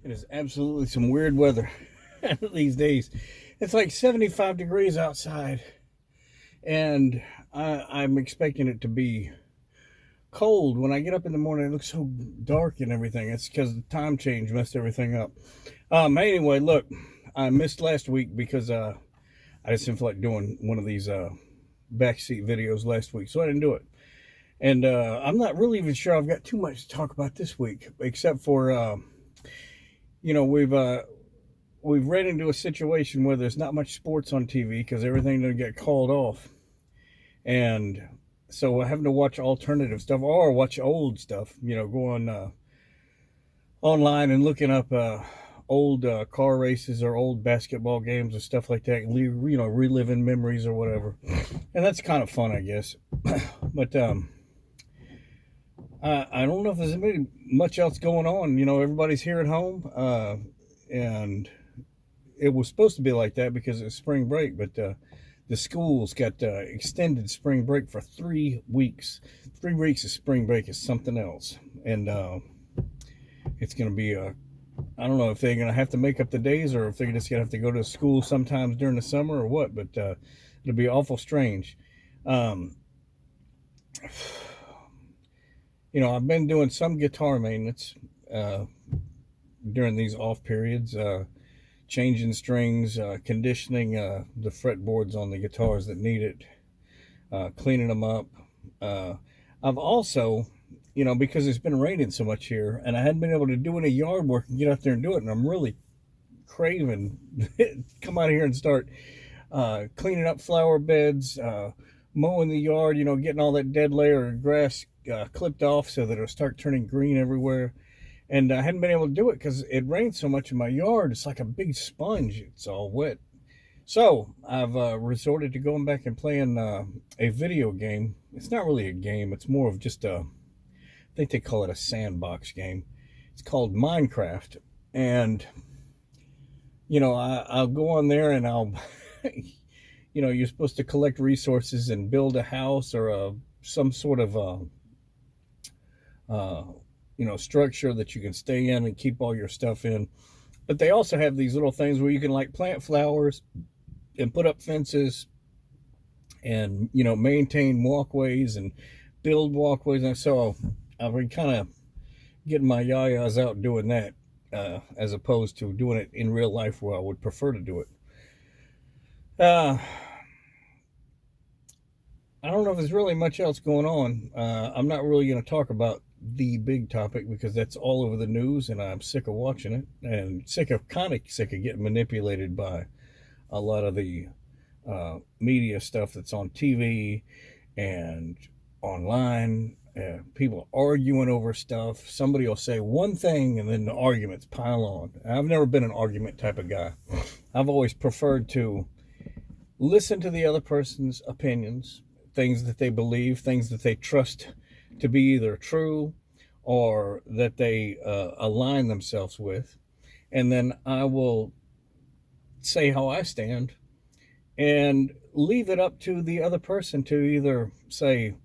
It is absolutely some weird weather these days. It's like 75 degrees outside, and I'm expecting it to be cold. When I get up in the morning, it looks so dark and everything. It's because the time change messed everything up. Anyway, look, I missed last week because I just didn't feel like doing one of these backseat videos last week, so I didn't do it. And I'm not really even sure I've got too much to talk about this week, except for we've ran into a situation where there's not much sports on TV because everything doesn't get called off, and so we're having to watch alternative stuff or watch old stuff. Go on online and looking up old car races or old basketball games and stuff like that. Reliving memories or whatever, and that's kind of fun, I guess. But I don't know if there's really much else going on. Everybody's here at home, and it was supposed to be like that because it's spring break, but the schools got extended spring break for 3 weeks. 3 weeks of spring break is something else, and it's going to be I don't know if they're going to have to make up the days or if they're just going to have to go to school sometimes during the summer or what, but it'll be awful strange. I've been doing some guitar maintenance during these off periods, changing strings, conditioning the fretboards on the guitars that need it, cleaning them up. I've also, because it's been raining so much here, and I hadn't been able to do any yard work and get out there and do it, and I'm really craving come out here and start cleaning up flower beds, mowing the yard, getting all that dead layer of grass clipped off so that it'll start turning green everywhere. And I hadn't been able to do it because it rained so much in my yard. It's like a big sponge. It's all wet. So I've resorted to going back and playing a video game. It's not really a game. It's more of just I think they call it a sandbox game. It's called Minecraft. And, I'll go on there and I'll, you're supposed to collect resources and build a house or some sort of structure that you can stay in and keep all your stuff in. But they also have these little things where you can like plant flowers and put up fences and maintain walkways and build walkways. And so I've been kind of getting my yayas out doing that as opposed to doing it in real life where I would prefer to do it. I don't know if there's really much else going on. I'm not really going to talk about the big topic because that's all over the news and I'm sick of watching it and kind of sick of getting manipulated by a lot of the media stuff that's on TV and online. People arguing over stuff. Somebody will say one thing and then the arguments pile on. I've never been an argument type of guy. I've always preferred to listen to the other person's opinions, things that they believe, things that they trust to be either true or that they align themselves with. And then I will say how I stand and leave it up to the other person to either say,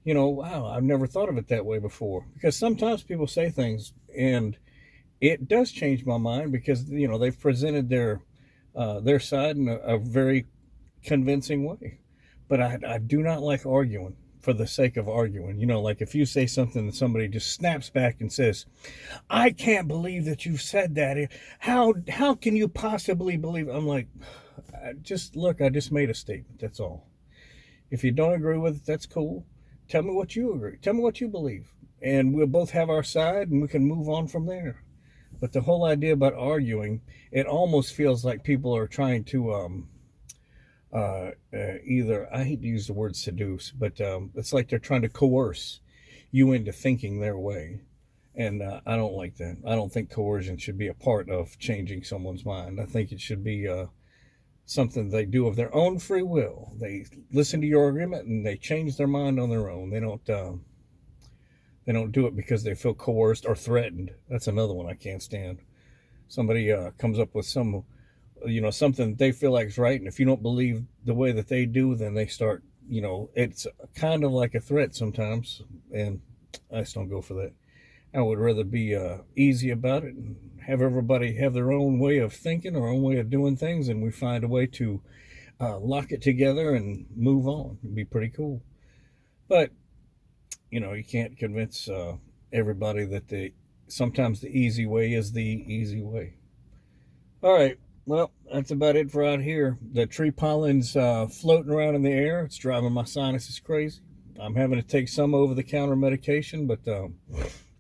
wow, I've never thought of it that way before. Because sometimes people say things and it does change my mind because, they've presented their side in a very convincing way. But I do not like arguing for the sake of arguing. Like if you say something and somebody just snaps back and says, I can't believe that you said that. How can you possibly believe? I'm like, I just made a statement. That's all. If you don't agree with it, that's cool. Tell me what you agree. Tell me what you believe. And we'll both have our side and we can move on from there. But the whole idea about arguing, it almost feels like people are trying to either, I hate to use the word seduce, but it's like they're trying to coerce you into thinking their way. And I don't like that. I don't think coercion should be a part of changing someone's mind. I think it should be something they do of their own free will. They listen to your argument and they change their mind on their own. They don't do it because they feel coerced or threatened. That's another one I can't stand. Somebody comes up with something that they feel like is right, and if you don't believe the way that they do, then they start, it's kind of like a threat sometimes, and I just don't go for that. I would rather be easy about it and have everybody have their own way of thinking or own way of doing things, and we find a way to lock it together and move on. It'd be pretty cool. But you can't convince everybody that sometimes the easy way is the easy way. All right. Well, that's about it for out here. The tree pollen's floating around in the air. It's driving my sinuses crazy. I'm having to take some over-the-counter medication, but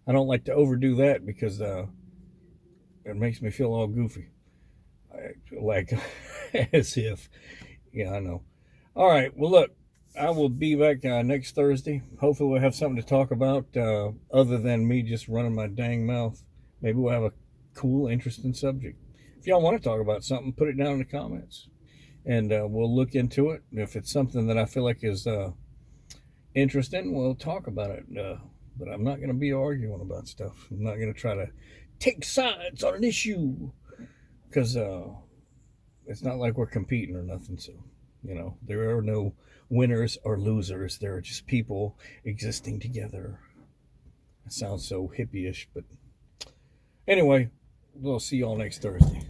I don't like to overdo that because it makes me feel all goofy. Like, as if, yeah, I know. All right. Well, look, I will be back next Thursday. Hopefully we'll have something to talk about other than me just running my dang mouth. Maybe we'll have a cool, interesting subject. If y'all want to talk about something, put it down in the comments, and we'll look into it. If it's something that I feel like is interesting, we'll talk about it. But I'm not going to be arguing about stuff. I'm not going to try to take sides on an issue because it's not like we're competing or nothing. So, there are no winners or losers. There are just people existing together. It sounds so hippie-ish, but anyway, we'll see y'all next Thursday.